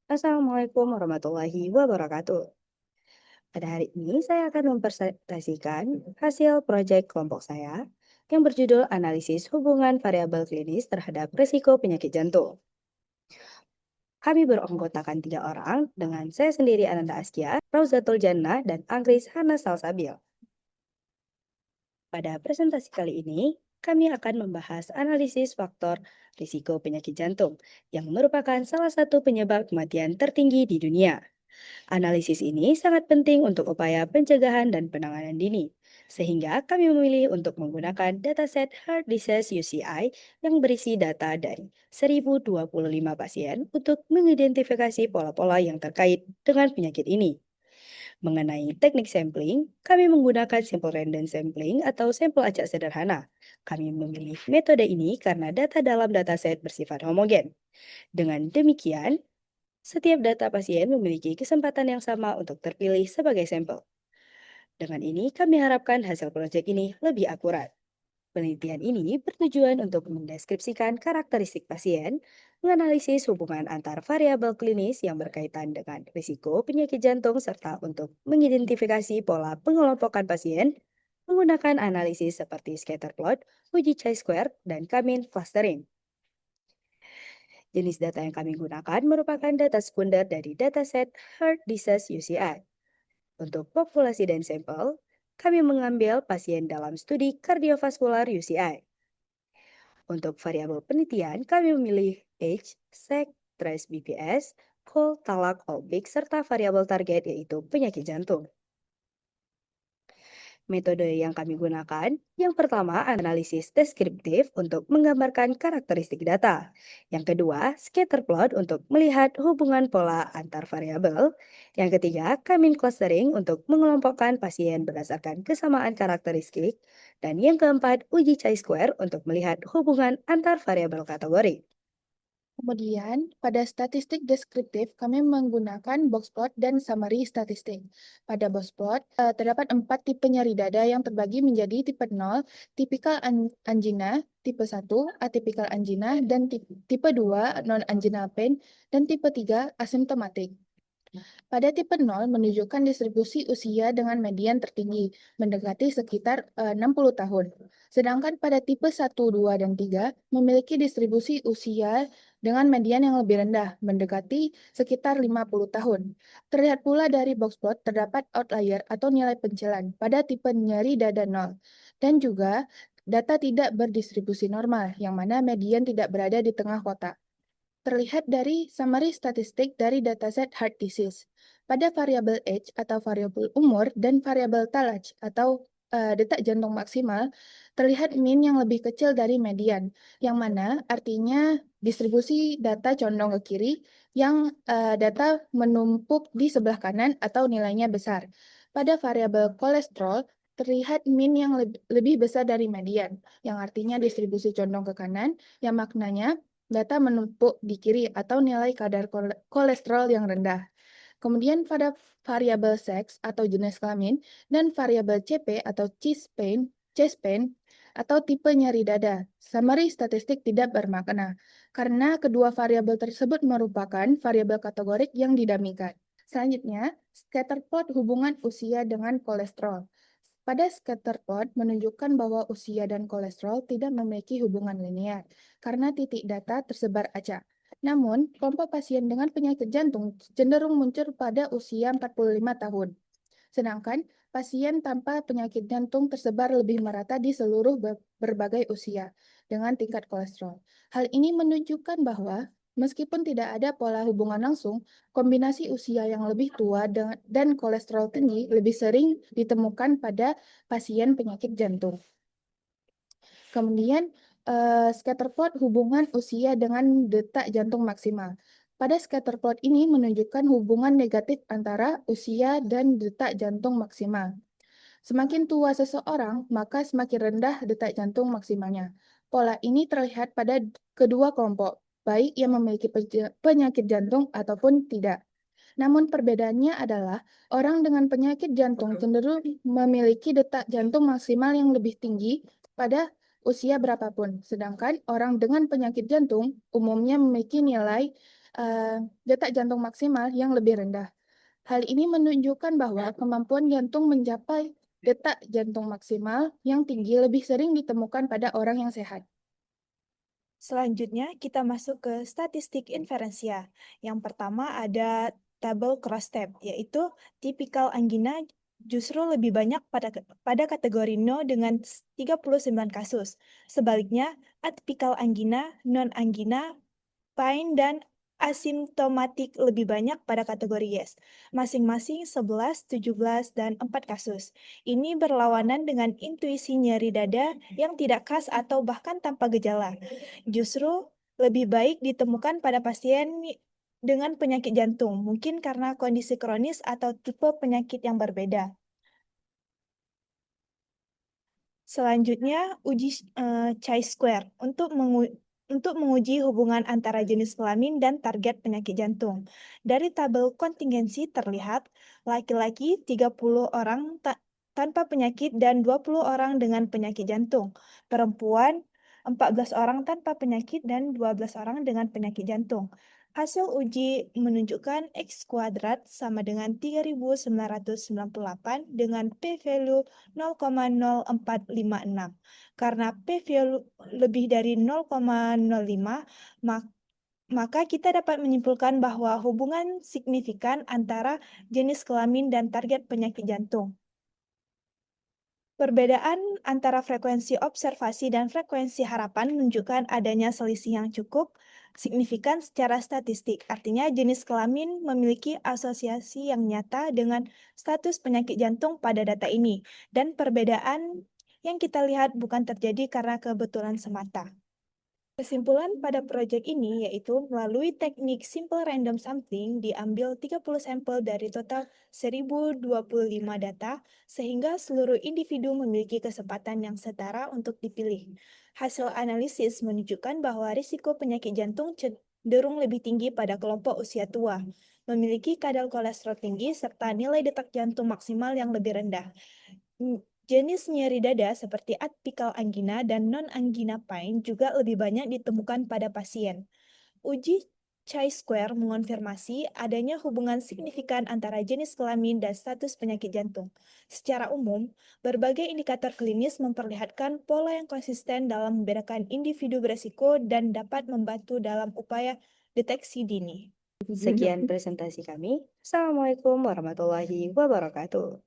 Assalamualaikum warahmatullahi wabarakatuh. Pada hari ini saya akan mempresentasikan hasil proyek kelompok saya yang berjudul Analisis Hubungan Variabel Klinis terhadap Risiko Penyakit Jantung. Kami beranggotakan 3 orang dengan saya sendiri Ananda Askia, Rauzatul Jannah, dan Anggris Hana Salsabil. Pada presentasi kali ini, kami akan membahas analisis faktor risiko penyakit jantung yang merupakan salah satu penyebab kematian tertinggi di dunia. Analisis ini sangat penting untuk upaya pencegahan dan penanganan dini, sehingga kami memilih untuk menggunakan dataset Heart Disease UCI yang berisi data dari 1025 pasien untuk mengidentifikasi pola-pola yang terkait dengan penyakit ini. Mengenai teknik sampling, kami menggunakan sampel random sampling atau sampel acak sederhana. Kami memilih metode ini karena data dalam dataset bersifat homogen. Dengan demikian, setiap data pasien memiliki kesempatan yang sama untuk terpilih sebagai sampel. Dengan ini, kami harapkan hasil proyek ini lebih akurat. Penelitian ini bertujuan untuk mendeskripsikan karakteristik pasien, menganalisis hubungan antar variabel klinis yang berkaitan dengan risiko penyakit jantung, serta untuk mengidentifikasi pola pengelompokan pasien menggunakan analisis seperti scatter plot, uji chi-square, dan Kamin clustering. Jenis data yang kami gunakan merupakan data sekunder dari dataset Heart Disease UCI. Untuk populasi dan sampel, kami mengambil pasien dalam studi kardiovaskular UCI. Untuk variabel penelitian, kami memilih age, sex, trace BPS, call, talak, obik, serta variabel target yaitu penyakit jantung. Metode yang kami gunakan, yang pertama analisis deskriptif untuk menggambarkan karakteristik data. Yang kedua, scatter plot untuk melihat hubungan pola antar variabel. Yang ketiga, Kamin clustering untuk mengelompokkan pasien berdasarkan kesamaan karakteristik. Dan yang keempat, uji chi-square untuk melihat hubungan antar variabel kategori. Kemudian, pada statistik deskriptif, kami menggunakan box plot dan summary statistik. Pada box plot, terdapat 4 tipe nyeri dada yang terbagi menjadi tipe 0, tipikal angina, tipe 1, atipikal angina, dan tipe 2, non-anginal pain, dan tipe 3, asimptomatik. Pada tipe 0 menunjukkan distribusi usia dengan median tertinggi, mendekati sekitar 60 tahun. Sedangkan pada tipe 1, 2, dan 3 memiliki distribusi usia dengan median yang lebih rendah, mendekati sekitar 50 tahun. Terlihat pula dari box plot terdapat outlier atau nilai pencelan pada tipe nyeri dada 0. Dan juga data tidak berdistribusi normal, yang mana median tidak berada di tengah kotak. Terlihat dari summary statistik dari dataset heart disease. Pada variabel age atau variabel umur dan variabel talach atau detak jantung maksimal, terlihat mean yang lebih kecil dari median, yang mana artinya distribusi data condong ke kiri, yang data menumpuk di sebelah kanan atau nilainya besar. Pada variabel kolesterol, terlihat mean yang lebih besar dari median, yang artinya distribusi condong ke kanan, yang maknanya data menumpuk di kiri atau nilai kadar kolesterol yang rendah. Kemudian pada variabel seks atau jenis kelamin dan variabel CP atau chest pain atau tipe nyeri dada. Summary statistik tidak bermakna karena kedua variabel tersebut merupakan variabel kategorik yang didamikan. Selanjutnya, scatter plot hubungan usia dengan kolesterol. Pada scatter plot menunjukkan bahwa usia dan kolesterol tidak memiliki hubungan linear karena titik data tersebar acak. Namun, kelompok pasien dengan penyakit jantung cenderung muncul pada usia 45 tahun. Sedangkan pasien tanpa penyakit jantung tersebar lebih merata di seluruh berbagai usia dengan tingkat kolesterol. Hal ini menunjukkan bahwa meskipun tidak ada pola hubungan langsung, kombinasi usia yang lebih tua dan kolesterol tinggi lebih sering ditemukan pada pasien penyakit jantung. Kemudian, scatter plot hubungan usia dengan detak jantung maksimal. Pada scatter plot ini menunjukkan hubungan negatif antara usia dan detak jantung maksimal. Semakin tua seseorang, maka semakin rendah detak jantung maksimalnya. Pola ini terlihat pada kedua kelompok, baik yang memiliki penyakit jantung ataupun tidak. Namun perbedaannya adalah orang dengan penyakit jantung cenderung memiliki detak jantung maksimal yang lebih tinggi pada usia berapapun, sedangkan orang dengan penyakit jantung umumnya memiliki nilai detak jantung maksimal yang lebih rendah. Hal ini menunjukkan bahwa kemampuan jantung mencapai detak jantung maksimal yang tinggi lebih sering ditemukan pada orang yang sehat. Selanjutnya, kita masuk ke statistik inferensia. Yang pertama ada tabel cross-tab, yaitu tipikal angina justru lebih banyak pada kategori no dengan 39 kasus. Sebaliknya, atipikal angina, non-angina, pain, dan asimptomatik lebih banyak pada kategori yes, masing-masing 11, 17, dan 4 kasus. Ini berlawanan dengan intuisi nyeri dada yang tidak khas atau bahkan tanpa gejala. Justru lebih baik ditemukan pada pasien dengan penyakit jantung, mungkin karena kondisi kronis atau tipe penyakit yang berbeda. Selanjutnya, uji chi-square untuk menguji hubungan antara jenis kelamin dan target penyakit jantung. Dari tabel kontingensi terlihat laki-laki 30 orang tanpa penyakit dan 20 orang dengan penyakit jantung. Perempuan 14 orang tanpa penyakit dan 12 orang dengan penyakit jantung. Hasil uji menunjukkan X kuadrat sama dengan 3.998 dengan p-value 0,0456. Karena p-value lebih dari 0,05, maka kita dapat menyimpulkan bahwa hubungan signifikan antara jenis kelamin dan target penyakit jantung. Perbedaan antara frekuensi observasi dan frekuensi harapan menunjukkan adanya selisih yang cukup signifikan secara statistik. Artinya, jenis kelamin memiliki asosiasi yang nyata dengan status penyakit jantung pada data ini, dan perbedaan yang kita lihat bukan terjadi karena kebetulan semata. Kesimpulan pada proyek ini yaitu melalui teknik simple random sampling diambil 30 sampel dari total 1025 data sehingga seluruh individu memiliki kesempatan yang setara untuk dipilih. Hasil analisis menunjukkan bahwa risiko penyakit jantung cenderung lebih tinggi pada kelompok usia tua, memiliki kadar kolesterol tinggi serta nilai detak jantung maksimal yang lebih rendah. Jenis nyeri dada seperti atipikal angina dan non-angina pain juga lebih banyak ditemukan pada pasien. Uji chi-square mengonfirmasi adanya hubungan signifikan antara jenis kelamin dan status penyakit jantung. Secara umum, berbagai indikator klinis memperlihatkan pola yang konsisten dalam membedakan individu beresiko dan dapat membantu dalam upaya deteksi dini. Sekian presentasi kami. Assalamualaikum warahmatullahi wabarakatuh.